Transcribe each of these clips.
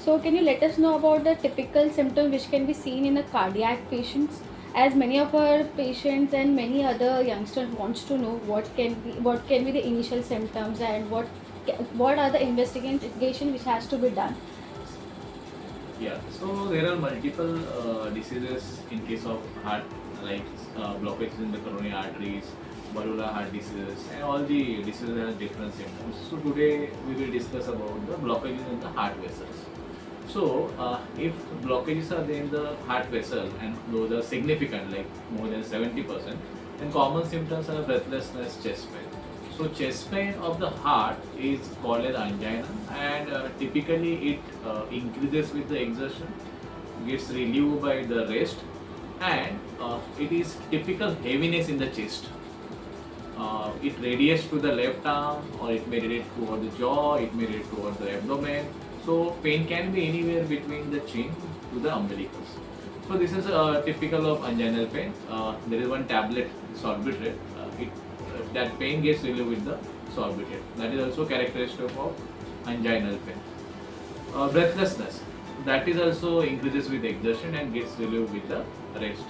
So can you let us know about the typical symptom which can be seen in a cardiac patients? As many of our patients and many other youngsters wants to know what can be the initial symptoms and what are the investigation which has to be done. Yeah, so there are multiple diseases in case of heart, like blockages in the coronary arteries, valvular heart diseases, and all the diseases have different symptoms. So today we will discuss about the blockages in the heart vessels. So if blockages are there in the heart vessel and those are significant, like more than 70%, then common symptoms are breathlessness, chest pain. So chest pain of the heart is called as angina, and typically it increases with the exertion, gets relieved by the rest, and it is typical heaviness in the chest. It radiates to the left arm, or it may radiate toward the jaw, it may radiate toward the abdomen. So pain can be anywhere between the chin to the umbilicus. So this is typical of anginal pain. There is one tablet, sorbitrate. That pain gets relieved with the sorbitrate. That is also characteristic of anginal pain. Breathlessness, that is also increases with exertion and gets relieved with the rest.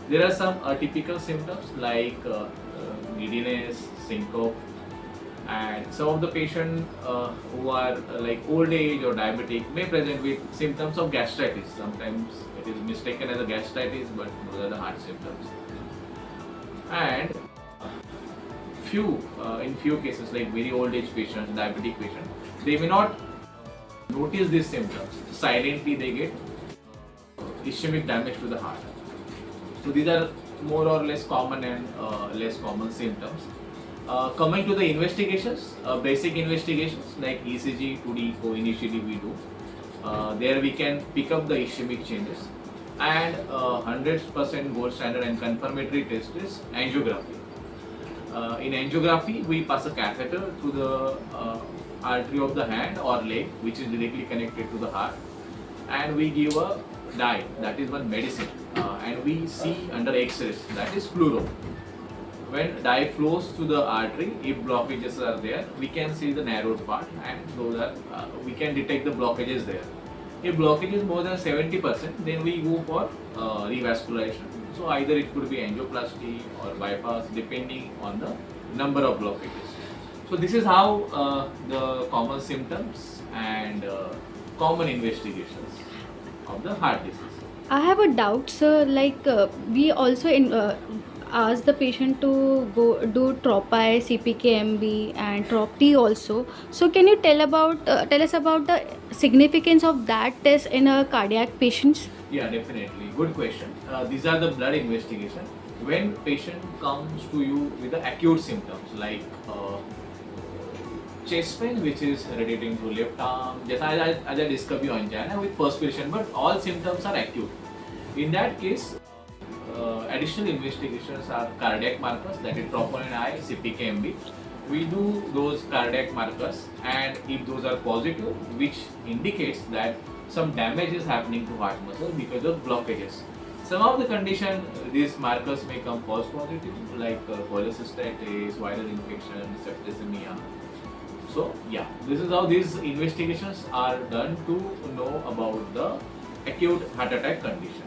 There are some atypical symptoms like giddiness, syncope, and some of the patients who are like old age or diabetic may present with symptoms of gastritis. Sometimes it is mistaken as a gastritis, but those are the heart symptoms. And in few cases, like very old age patients, diabetic patients, they may not notice these symptoms. Silently they get ischemic damage to the heart. So these are more or less common and less common symptoms. Coming to the investigations, basic investigations like ECG, 2D echo initially we do. There we can pick up the ischemic changes, and 100% gold standard and confirmatory test is angiography. In angiography, we pass a catheter to the artery of the hand or leg, which is directly connected to the heart, and we give a dye, that is one medicine, and we see under X-rays, that is fluoro. When dye flows to the artery, if blockages are there, we can see the narrowed part, and those are we can detect the blockages there. If blockage is more than 70%, then we go for revascularization. So either it could be angioplasty or bypass, depending on the number of blockages. So this is how the common symptoms and common investigations of the heart disease. I have a doubt, sir. Like we also ask the patient to go do TROPI, CPKMB, and TROP-T also. So can you tell us about the significance of that test in a cardiac patients? Yeah, definitely. Good question. These are the blood investigation. When patient comes to you with the acute symptoms like chest pain, which is radiating to left arm, just as I discussed you angina with perspiration, but all symptoms are acute. In that case, additional investigations are cardiac markers, that is troponin I, CPKMB. We do those cardiac markers, and if those are positive, which indicates that some damage is happening to heart muscle because of blockages. Some of the condition, these markers may come false positive, like cholecystitis, viral infection, septicemia. So yeah, this is how these investigations are done to know about the acute heart attack condition.